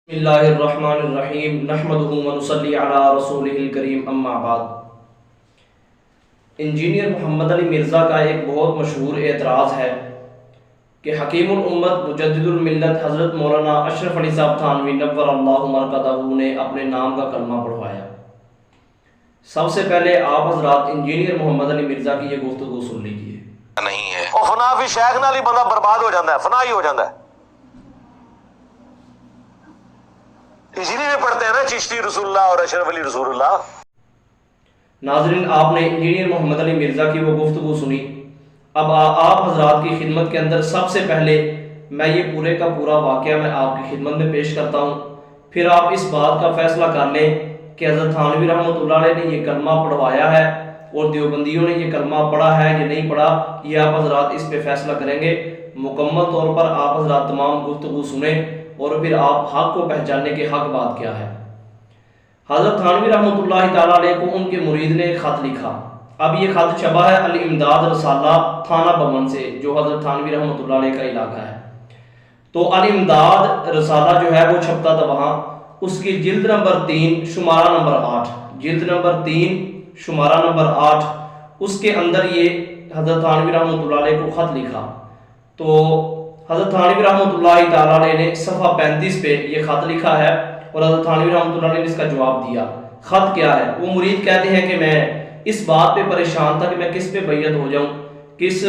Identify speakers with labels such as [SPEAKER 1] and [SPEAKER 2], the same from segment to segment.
[SPEAKER 1] بسم اللہ الرحمن الرحیم نحمدہ ونصلی علی رسولہ الکریم اما بعد۔ انجینئر محمد علی مرزا کا ایک بہت مشہور اعتراض ہے کہ حکیم الامت مجدد الملت حضرت مولانا اشرف علی صاحب تھانوی نور اللہ مرقدہ نے اپنے نام کا کلمہ پڑھوایا۔ سب سے پہلے آپ حضرات انجینئر محمد علی مرزا کی یہ گفتگو سن لیجیے۔
[SPEAKER 2] نہیں ہے اور فنا بھی شیخ نال ہی بندہ برباد ہو جاتا ہے، فنا ہی ہو جاتا ہے۔ اسی لیے پڑھتے ہیں نا چشتی رسول اللہ اور اشرف علی رسول اللہ۔
[SPEAKER 1] ناظرین، آپ نے انجینئر محمد علی مرزا کی وہ گفتگو سنی۔ اب آپ حضرات کی خدمت کے اندر سب سے پہلے میں یہ پورے کا پورا واقعہ میں آپ کی خدمت میں پیش کرتا ہوں، پھر آپ اس بات کا فیصلہ کر لیں کہ حضرت تھانوی رحمۃ اللہ علیہ نے یہ کلمہ پڑھوایا ہے اور دیوبندیوں نے یہ کلمہ پڑھا ہے یا نہیں پڑھا، یہ آپ حضرات اس پہ فیصلہ کریں گے۔ مکمل طور پر آپ حضرات تمام گفتگو سنیں اور پھر آپ حق کو پہچاننے کے حق بات کیا ہے۔ حضرت تھانوی رحمۃ اللہ تعالیٰ علیہ کو ان کے مرید نے ایک خط لکھا۔ اب یہ خط چھپا ہے الامداد رسالہ تھانہ بمن سے، جو حضرت تھانوی رحمۃ اللہ علیہ کا علاقہ ہے۔ تو الامداد رسالہ جو ہے وہ چھپتا تھا وہاں، اس کی جلد نمبر 3 شمارہ نمبر 8، جلد نمبر 3 شمارہ نمبر 8، اس کے اندر یہ حضرت تھانوی رحمۃ اللہ علیہ کو خط لکھا۔ تو حضرت تھانوی رحمۃ اللہ تعالیٰ علیہ نے صفحہ 35 پہ یہ خط لکھا ہے اور حضرت تھانوی رحمۃ اللہ علیہ نے اس کا جواب دیا۔ خط کیا ہے؟ وہ مرید کہتے ہیں کہ میں اس بات پہ پریشان تھا کہ میں کس پہ بیعت ہو جاؤں، کس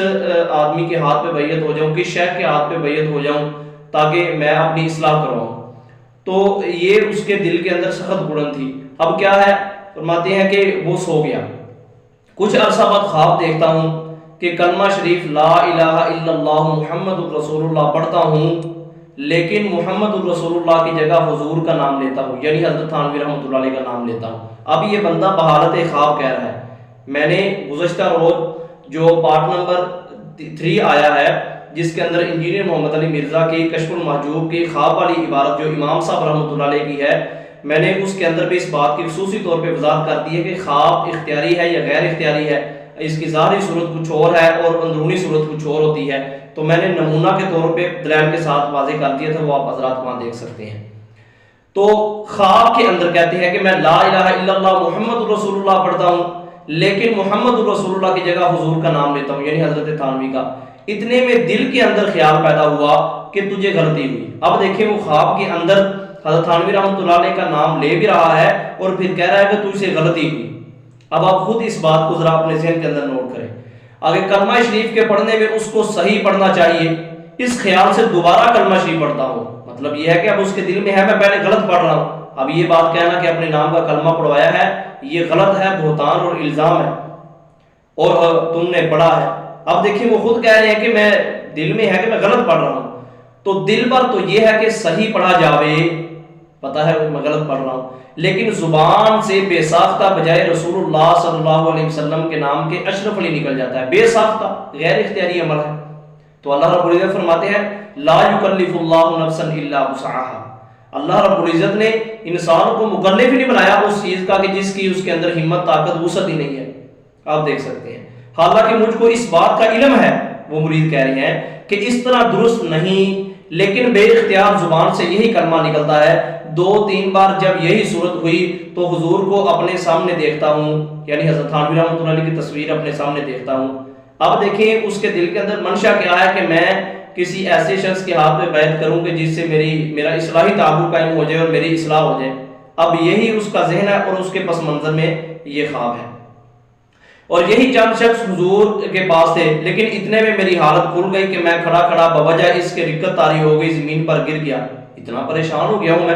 [SPEAKER 1] آدمی کے ہاتھ پہ بیعت ہو جاؤں، کس شیخ کے ہاتھ پہ بیعت ہو جاؤں تاکہ میں اپنی اصلاح کرواؤں۔ تو یہ اس کے دل کے اندر سخت گھڑن تھی۔ اب کیا ہے؟ فرماتے ہیں کہ وہ سو گیا۔ کچھ عرصہ بعد خواب دیکھتا ہوں کہ کلمہ شریف لا الہ الا اللہ محمد الرسول اللہ پڑھتا ہوں، لیکن محمد الرسول اللہ کی جگہ حضور کا نام لیتا ہوں، یعنی حضرت تھانوی رحمۃ اللہ علیہ کا نام لیتا ہوں۔ اب یہ بندہ بحالت خواب کہہ رہا ہے۔ میں نے گزشتہ روز جو پارٹ نمبر 3 آیا ہے جس کے اندر انجینئر محمد علی مرزا کی کشف المحجوب کی خواب والی عبارت جو امام صاحب رحمۃ اللہ علیہ کی ہے، میں نے اس کے اندر بھی اس بات کی خصوصی طور پہ وضاحت کر دی ہے کہ خواب اختیاری ہے یا غیر اختیاری ہے، اس کی ظاہری صورت کچھ اور ہے اور اندرونی صورت کچھ اور ہوتی ہے۔ تو میں نے نمونہ کے طور پہ دلائل کے ساتھ واضح کر دیا تھا، وہ آپ حضرات وہاں دیکھ سکتے ہیں۔ تو خواب کے اندر کہتے ہیں کہ میں لا الہ الا اللہ محمد الرسول اللہ پڑھتا ہوں، لیکن محمد الرسول اللہ کی جگہ حضور کا نام لیتا ہوں، یعنی حضرت تھانوی کا۔ اتنے میں دل کے اندر خیال پیدا ہوا کہ تجھے غلطی ہوئی۔ اب دیکھیں، وہ خواب کے اندر حضرت تھانوی رحمۃ اللہ علیہ کا نام لے بھی رہا ہے اور پھر کہہ رہا ہے کہ تجھ سے غلطی ہوئی۔ اب آپ خود اس بات کو ذرا اپنے ذہن کے اندر نوٹ کریں۔ اگر کلمہ شریف کے پڑھنے میں اس کو صحیح پڑھنا چاہیے، اس خیال سے دوبارہ کلمہ شریف پڑھتا ہوں، مطلب یہ ہے کہ اب اس کے دل میں ہے میں پہلے غلط پڑھ رہا ہوں۔ اب یہ بات کہنا کہ اپنے نام کا کلمہ پڑھوایا ہے یہ غلط ہے، بہتان اور الزام ہے اور تم نے پڑھا ہے۔ اب دیکھیں، وہ خود کہہ رہے ہیں کہ میں دل میں ہے کہ میں غلط پڑھ رہا ہوں۔ تو دل پر تو یہ ہے کہ صحیح پڑھا جاوے، پتہ ہے میں غلط پڑھ رہا ہوں، لیکن زبان سے بے ساختہ بجائے رسول اللہ صلی اللہ علیہ وسلم کے نام کے اشرف علی نکل جاتا ہے، بے ساختہ، غیر اختیاری عمل ہے۔ تو اللہ رب العزت فرماتے ہیں لا یکلف اللہ نفسا الا وسعها۔ اللہ رب العزت نے انسان کو مکلف ہی نہیں بنایا اس چیز کا کہ جس کی اس کے اندر ہمت، طاقت، وسعت ہی نہیں ہے۔ آپ دیکھ سکتے ہیں، حالانکہ مجھ کو اس بات کا علم ہے، وہ مرید کہہ رہے ہیں کہ اس طرح درست نہیں، لیکن بے اختیار زبان سے یہی کلمہ نکلتا ہے۔ 2-3 بار جب یہی صورت ہوئی تو حضور کو اپنے سامنے دیکھتا ہوں، یعنی حضرت تھانوی رحمۃ اللہ علیہ کی تصویر اپنے سامنے دیکھتا ہوں۔ اب دیکھیں اس کے دل کے اندر منشا کیا ہے کہ میں کسی ایسے شخص کے ہاتھ میں بیعت کروں کہ جس سے میرا اصلاحی تعلق قائم ہو جائے اور میری اصلاح ہو جائے۔ اب یہی اس کا ذہن ہے اور اس کے پس منظر میں یہ خواب ہے، اور یہی چند شخص حضور کے پاس تھے، لیکن اتنے میں میری حالت کھل گئی کہ میں کھڑا کھڑا بوجہ اس کے رکت طاری ہو گئی، زمین پر گر گیا، اتنا پریشان ہو گیا ہوں میں،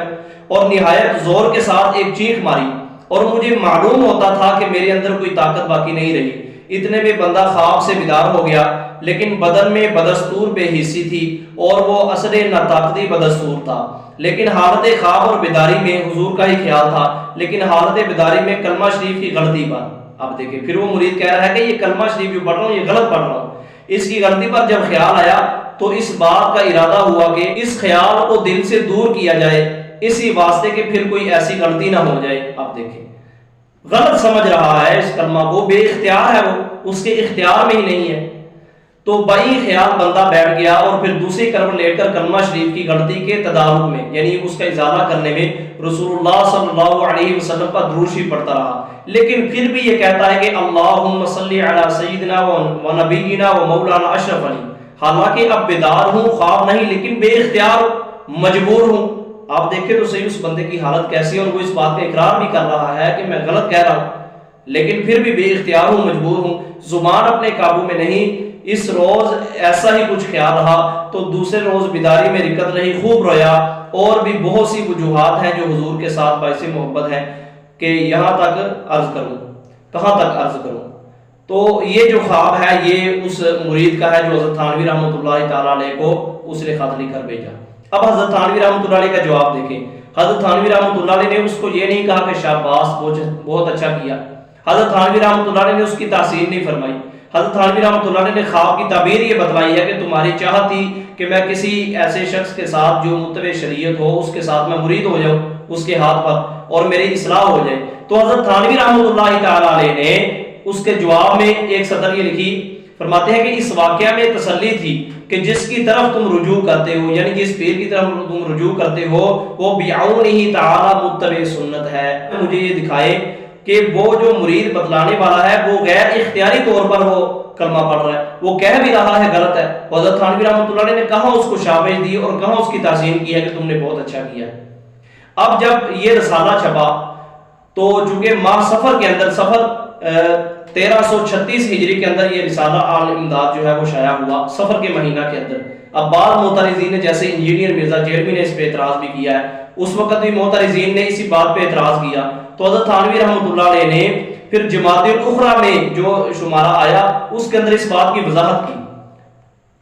[SPEAKER 1] اور نہایت زور کے ساتھ ایک چیخ ماری، اور مجھے معلوم ہوتا تھا کہ میرے اندر کوئی طاقت باقی نہیں رہی۔ اتنے میں بندہ خواب سے بیدار ہو گیا، لیکن بدن میں بدستور بے حسی تھی اور وہ اثر ناطاقتی بدستور تھا، لیکن حالت خواب اور بیداری میں حضور کا ہی خیال تھا، لیکن حالت بیداری میں کلمہ شریف کی غلطی پر۔ اب دیکھیں، پھر وہ مرید کہہ رہا ہے کہ یہ کلمہ شریف جو پڑھ رہا ہوں یہ غلط پڑھ رہا ہوں۔ اس کی غلطی پر جب خیال آیا تو اس بات کا ارادہ ہوا کہ اس خیال کو دل سے دور کیا جائے، اسی واسطے کہ پھر کوئی ایسی غلطی نہ ہو جائے۔ اب دیکھیں، غلط سمجھ رہا ہے اس کلمہ کو، بے اختیار ہے، وہ اس کے اختیار میں ہی نہیں ہے۔ تو بائی خیال بندہ بیٹھ گیا اور پھر دوسری کروٹ لیٹ کر کلمہ شریف کی غلطی کے تدارک میں یعنی اس کا ازالہ کرنے میں رسول اللہ صلی اللہ علیہ وسلم پر درود شریف پڑھتا رہا، لیکن پھر بھی یہ کہتا ہے کہ اللہم صلی علی سیدنا و نبینا و مولانا اشرف علی، حالانکہ اب بیدار ہوں، خواب نہیں، لیکن بے اختیار مجبور ہوں۔ آپ دیکھیں تو صحیح اس بندے کی حالت کیسی ہے، اور وہ اس بات کا اقرار بھی کر رہا ہے کہ میں غلط کہہ رہا ہوں، لیکن پھر بھی بے اختیار ہوں، مجبور ہوں، زبان اپنے قابو میں نہیں۔ اس روز ایسا ہی کچھ خیال رہا تو دوسرے روز بیداری میں رکت رہی، خوب رویا، اور بھی بہت سی وجوہات ہیں جو حضور کے ساتھ باعث محبت ہے کہ یہاں تک عرض کروں، کہاں تک عرض کروں۔ تو یہ جو خواب ہے یہ اس مرید کا ہے جو حضرت تھانوی رحمۃ اللہ تعالیٰ علیہ کو اس نے خط لکھ کر بھیجا۔ اب حضرت تھانوی رحمۃ اللہ علیہ کا جواب دیکھیں۔ حضرت تھانوی رحمۃ اللہ علیہ نے اس کو یہ نہیں کہا کہ شاباش بہت اچھا کیا، حضرت تھانوی رحمۃ اللہ علیہ نے اس کی تحسین نہیں فرمائی۔ حضرت تھانوی رحمۃ اللہ علیہ نے خواب کی تعبیر یہ بتلائی ہے کہ تمہاری چاہت تھی کہ میں کسی ایسے شخص کے ساتھ جو متبع شریعت ہو اس کے ساتھ میں مرید ہو جاؤں اس کے ہاتھ پر اور میری اصلاح ہو جائے۔ تو حضرت تھانوی رحمۃ اللہ تعالیٰ علیہ نے اس کے جواب میں ایک سطر یہ لکھی، فرماتے ہیں کہ اس واقعہ میں تسلی تھی کہ جس کی طرف تم رجوع کرتے ہو، یعنی جس پیر کی طرف تم رجوع کرتے ہو وہ بعونہ تعالی متبع سنت ہے۔ مجھے یہ دکھائے کہ وہ جو مرید بتلانے والا ہے وہ غیر اختیاری طور پر وہ کلمہ پڑھ رہا ہے، وہ کہہ بھی رہا ہے غلط ہے۔ حضرت تھانوی رحمۃ اللہ علیہ نے کہاں اس کو شاباش دی اور کہاں اس کی تعظیم کی ہے کہ تم نے بہت اچھا کیا ہے۔ اب جب یہ رسالہ چھپا تو چونکہ ماہ صفر کے اندر، صفر 1336 ہجری کے اندر یہ رسالہ آل امداد جو ہے وہ شائع ہوا، صفر کے مہینہ کے اندر۔ اب بعض معترضین نے جیسے انجینئر مرزا جیلوی نے اس پہ اعتراض بھی کیا ہے، اس وقت بھی معترضین نے اسی بات پہ اعتراض کیا، تو حضرت تھانوی رحمۃ اللہ علیہ نے پھر جماعت الاخری میں جو شمارہ آیا اس کے اندر اس بات کی وضاحت کی۔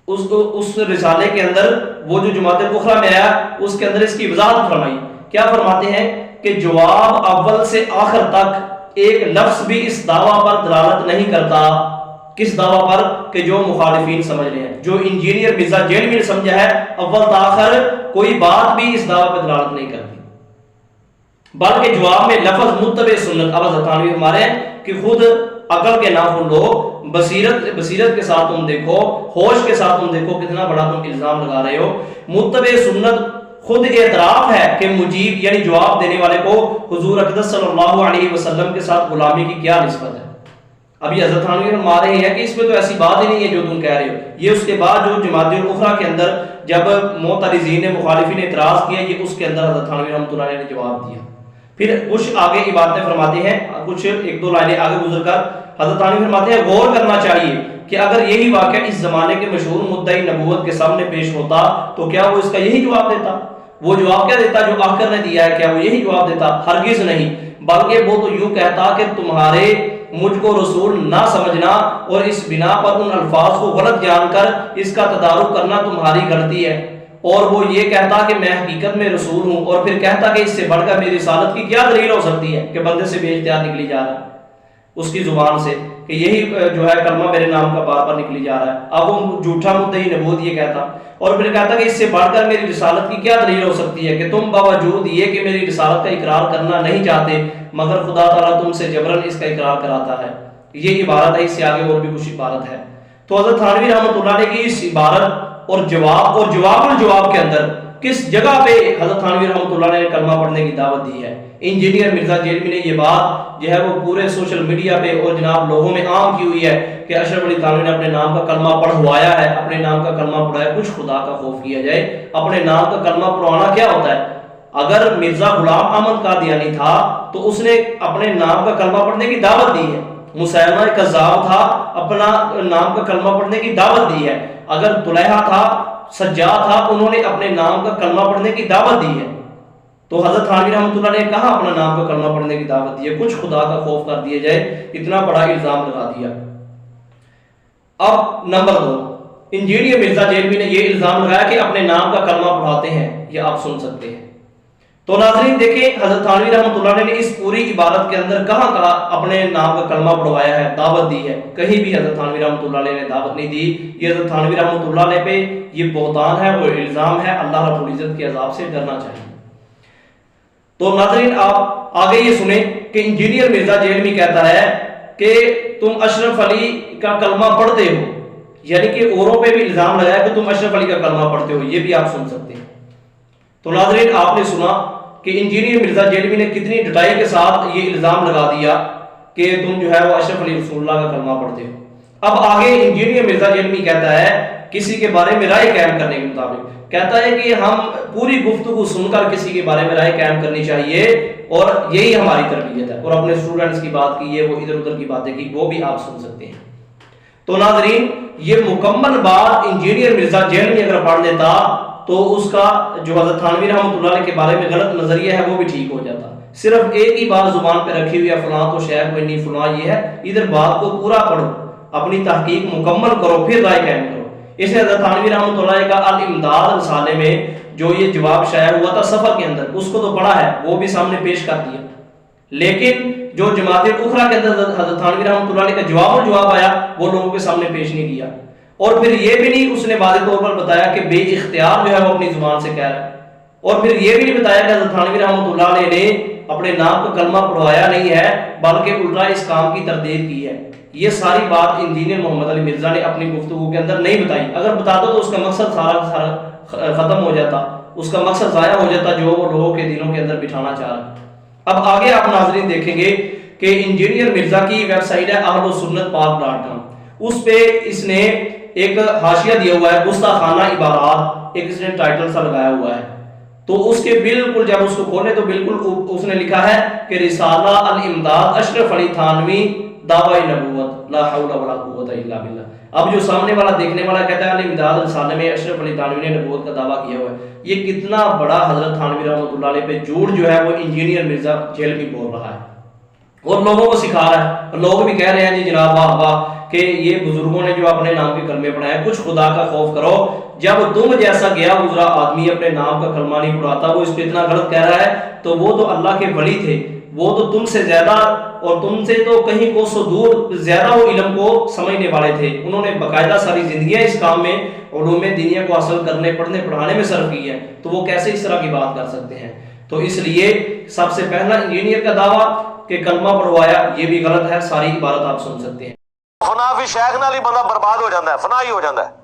[SPEAKER 1] اس رسالے کے اندر وہ جو جماعت الاخری میں آیا اس کے اندر اس کی وضاحت فرمائی۔ کیا فرماتے ہیں کہ جواب اول سے آخر تک ایک لفظ بھی اس دعویٰ پر دلالت نہیں کرتا۔ کس دعویٰ پر؟ کہ جو مخالفین سمجھ رہے ہیں، جو انجینئر مرزا جیلوی نے سمجھا ہے، اول تاخر کوئی بات بھی اس دعویٰ پر دلالت نہیں کرتی، بلکہ جواب میں لفظ متبع سنت۔ اب حضرت تھانوی ہمارے ہیں کہ خود عقل کے ناخن لو، بصیرت کے ساتھ تم دیکھو، ہوش کے ساتھ تم دیکھو کتنا بڑا تم الزام لگا رہے ہو۔ متبع سنت خود اعتراف ہے کہ مجیب یعنی جواب دینے والے کو حضور اقدس صلی اللہ علیہ وسلم کے ساتھ غلامی کی کیا نسبت ہے۔ اب یہ حضرت تھانوی فرما رہے ہیں کہ اس میں تو ایسی بات ہی نہیں ہے جو تم کہہ رہے ہو۔ یہ اس کے بعد جو جماعت الاخری کے اندر جب معترضین نے مخالفین نے اعتراض کیا، یہ اس کے اندر حضرت تھانوی رحمۃ اللہ علیہ نے جواب دیا۔ پھر کچھ آگے عبارتیں فرماتے ہیں، کچھ ایک دو لائنیں آگے گزر کر حضرت تھانوی فرماتے ہیں غور کرنا چاہیے کہ اگر یہی واقعہ اس زمانے کے مشہور مدعی نبوت کے سامنے پیش ہوتا تو کیا وہ اس کا یہی جواب دیتا؟ وہ جواب کیا دیتا جو آخر نے دیا ہے؟ کیا وہ یہی جواب دیتا؟ ہرگز نہیں، بلکہ وہ تو یوں کہتا کہ تمہارے مجھ کو رسول نہ سمجھنا اور اس بنا پر ان الفاظ کو غلط جان کر اس کا تدارک کرنا تمہاری غلطی ہے، اور وہ یہ کہتا کہ میں حقیقت میں رسول ہوں، اور پھر کہتا کہ اس سے بڑھ کر میری رسالت کی کیا دلیل ہو سکتی ہے کہ بندے سے بے اختیار نکلی جا رہا ہے اس کی زبان سے کہ یہی جو ہے کلمہ میرے نام کا بار بار نکلی جا رہا ہے۔ اب وہ جھوٹا مدعی نبوت یہ کہتا، اور پھر کہتا کہ اس سے بڑھ کر میری رسالت کی کیا دلیل ہو سکتی ہے کہ تم باوجود یہ کہ میری رسالت کا اقرار کرنا نہیں چاہتے مگر خدا تعالیٰ تم سے جبرن اس کا اقرار کراتا ہے۔ یہ عبارت ہے، اس سے آگے اور بھی کچھ عبارت ہے۔ تو حضرت تھانوی رحمۃ اللہ علیہ کی اس عبارت اور جواب الجواب کے اندر کس جگہ پہ حضرت تھانوی رحمۃ اللہ علیہ نے کلمہ پڑھنے کی دعوت دی ہے؟ انجینئر مرزا جیلوی نے یہ بات جو ہے وہ پورے سوشل میڈیا پہ اور جناب لوگوں میں عام کی ہوئی ہے کہ اشرف علی تھانوی نے اپنے نام کا کلمہ پڑھوایا ہے، اپنے نام کا کلمہ پڑھایا۔ کچھ خدا کا خوف کیا جائے، اپنے نام کا کلمہ پڑھوانا کیا ہوتا ہے؟ اگر مرزا غلام احمد قادیانی تھا تو اس نے اپنے نام کا کلمہ پڑھنے کی دعوت دی ہے، مسیلمہ کذاب تھا اپنا نام کا کلمہ پڑھنے کی دعوت دی ہے، اگر طلحہ تھا، سجاد تھا، انہوں نے اپنے نام کا کلمہ پڑھنے کی دعوت دی ہے۔ تو حضرت تھانوی رحمۃ اللہ نے کہاں اپنا نام کا کلمہ پڑھنے کی دعوت دی ہے؟ کچھ خدا کا خوف کر دیا جائے، اتنا بڑا الزام لگا دیا۔ اب نمبر 2، انجینئر مرزا جیلوی نے یہ الزام لگایا کہ اپنے نام کا کلمہ پڑھاتے ہیں، یہ آپ سن سکتے ہیں۔ تو ناظرین دیکھیں حضرت تھانوی رحمۃ اللہ نے اس پوری عبارت کے اندر کہاں کہا اپنے نام کا کلمہ پڑھوایا ہے، دعوت دی ہے؟ کہیں بھی حضرت تھانوی رحمۃ اللہ علیہ نے دعوت نہیں دی۔ یہ حضرت تھانوی رحمۃ اللہ علیہ پہ یہ بہتان ہے اور الزام ہے، اللہ رب العزت کے عذاب سے ڈرنا چاہیے۔ تو ناظرین آپ آگے یہ سنیں کہ انجینئر مرزا جیلوی کہتا ہے کہ تم اشرف علی کا کلمہ پڑھتے ہو، یعنی کہ اوروں پہ بھی الزام لگایا کہ تم اشرف علی کا کلمہ پڑھتے ہو، یہ بھی آپ سن سکتے ہیں۔ تو ناظرین آپ نے سنا کہ انجینئر مرزا جیلوی نے کتنی ڈٹائی کے ساتھ یہ الزام لگا دیا کہ تم جو ہے وہ اشرف علی رسول اللہ کا کلمہ پڑھتے ہو۔ اب آگے انجینئر مرزا جیلوی کہتا ہے کسی کے بارے میں رائے قائم کرنے کے مطابق، کہتا ہے کہ ہم پوری گفتگو سن کر کسی کے بارے میں رائے قائم کرنی چاہیے اور یہی ہماری تربیت ہے، اور اپنے اسٹوڈنٹس کی بات کی ہے، وہ ادھر ادھر کی باتیں کی، وہ بھی آپ سن سکتے ہیں۔ تو ناظرین یہ مکمل بات انجینئر مرزا جیلوی اگر پڑھ لیتا تو اس کا جو حضرت تھانوی رحمۃ اللہ علیہ کے بارے میں غلط نظریہ ہے وہ بھی ٹھیک ہو جاتا۔ صرف ایک ہی بات زبان پہ رکھی ہوئی ہے فلاں تو شیخ کوئی نہیں، فلاں یہ ہے، ادھر بات کو پورا پڑھو، اپنی تحقیق مکمل کرو، پھر رائے قائم کرو۔ اس نے حضرت تھانوی رحمۃ اللہ علیہ کا الامداد رسالے میں جو یہ جواب شائع ہوا تھا صفحہ کے اندر، اس کو تو پڑھا ہے، وہ بھی سامنے پیش کر دیا، لیکن جو جماعت الاخرى کے اندر حضرت تھانوی رحمۃ اللہ علیہ کا جواب آیا وہ لوگوں کے سامنے پیش نہیں کیا، اور پھر یہ بھی نہیں اس نے واضح طور پر بتایا کہ بے اختیار جو ہے وہ اپنی زبان سے کہہ رہا ہے، اور پھر یہ بھی نہیں بتایا کہ حضرت تھانوی رحمۃ اللہ علیہ نے اپنے نام کا کلمہ پڑھوایا نہیں ہے بلکہ الٹا اس کام کی تردید کی ہے۔ یہ ساری بات انجینئر محمد علی مرزا نے اپنی گفتگو کے اندر نہیں بتائی، اگر بتاتا تو اس کا مقصد سارا ختم ہو جاتا، اس کا مقصد ضائع ہو جاتا جو وہ لوگوں کے دلوں کے اندر بٹھانا چاہ رہا ہے۔ اب آگے آپ ناظرین دیکھیں گے کہ انجینئر مرزا کی ویب سائٹ ہے ahlsunnatpark.com، اس پہ اس نے ایک حاشیہ دیا ہوا ہے گستاخانہ عبارات، ایک اس نے ٹائٹل سا لگایا ہوا ہے، تو اس کے بالکل جب اس کو کھولے تو بالکل اس نے لکھا ہے کہ رسالہ الامداد اشرف علی تھانوی دعوی نبوت لا حول ولا قوت الا باللہ۔ اب جو سامنے والا دیکھنے والا کہتا ہے الامداد رسالے میں اشرف علی تھانوی نے نبوت کا دعویٰ کیا ہوا ہے، یہ کتنا بڑا حضرت تھانوی رحمۃ اللہ علیہ پہ جھوٹ جو ہے وہ انجینئر مرزا جیلوی بول رہا ہے اور لوگوں کو سکھا رہا ہے، اور لوگ بھی کہہ رہے ہیں جی جناب واہ واہ کہ یہ بزرگوں نے جو اپنے نام کے کلمے پڑھائے ہیں، کچھ خدا کا خوف کرو، جب تم جیسا گیا گزرا آدمی اپنے نام کا کلمہ نہیں پڑھاتا، وہ اس پہ اتنا غلط کہہ رہا ہے، تو وہ تو اللہ کے ولی تھے، وہ تو تم سے زیادہ اور تم سے تو کہیں کوسوں دور زیادہ وہ علم کو سمجھنے والے تھے، انہوں نے باقاعدہ ساری زندگیاں اس کام میں علوم دینیہ کو حاصل کرنے پڑھنے پڑھانے میں صرف کی ہے، تو وہ کیسے اس طرح کی بات کر سکتے ہیں؟ تو اس لیے سب سے پہلا انجینئر کا دعویٰ کہ کلمہ پڑھوایا یہ بھی غلط ہے، ساری عبارت آپ سن سکتے ہیں۔
[SPEAKER 2] فنا فی شیخ نال ہی بندہ برباد ہو جاتا ہے، فنا ہی ہو جاتا ہے۔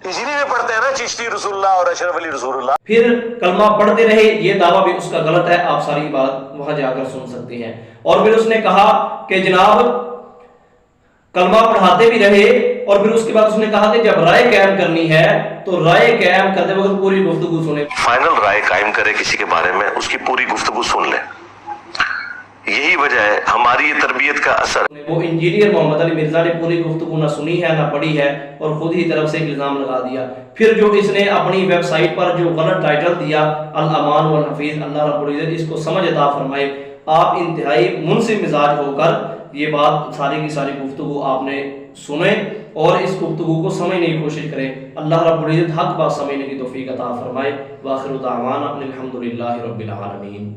[SPEAKER 2] اسی لیے پڑھتے ہیں نا چشتی رسول اللہ اور اشرف علی رسول اللہ۔
[SPEAKER 1] پھر کلمہ پڑھتے رہے، یہ دعویٰ بھی اس کا غلط ہے، آپ ساری بات وہاں جا کر سن سکتے ہیں۔ اور پھر اس نے کہا کہ جناب کلمہ پڑھاتے بھی رہے، اور پھر اس کے بعد اس نے کہا کہ جب رائے قائم کرنی ہے تو رائے قائم کرتے وقت پوری گفتگو سنیں،
[SPEAKER 2] فائنل رائے قائم کرے کسی کے بارے میں، اس کی پوری گفتگو سن لے، یہی وجہ ہے ہماری یہ تربیت کا اثر۔
[SPEAKER 1] وہ انجینئر محمد علی مرزا نے پوری گفتگو نہ سنی ہے نہ پڑھی ہے، اور خود ہی طرف سے الزام لگا دیا۔ پھر جو اس نے اپنی ویب سائٹ پر جو غلط ٹائٹل دیا الامان والحفیظ، اللہ رب العزت اس کو سمجھ عطا فرمائے۔ آپ انتہائی منصف مزاج ہو کر یہ بات ساری کی ساری گفتگو آپ نے سنیں اور اس گفتگو کو سمجھنے کی کوشش کریں۔ اللہ رب العزت حق بات سمجھنے کی توفیق عطا فرمائے۔ وآخر دعوانا ان الحمدللہ رب العالمین۔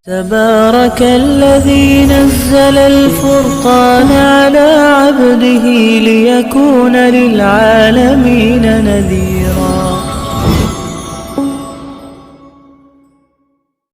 [SPEAKER 3] تبارك الذي نزل الفرقان على عبده ليكون للعالمين نذيرا۔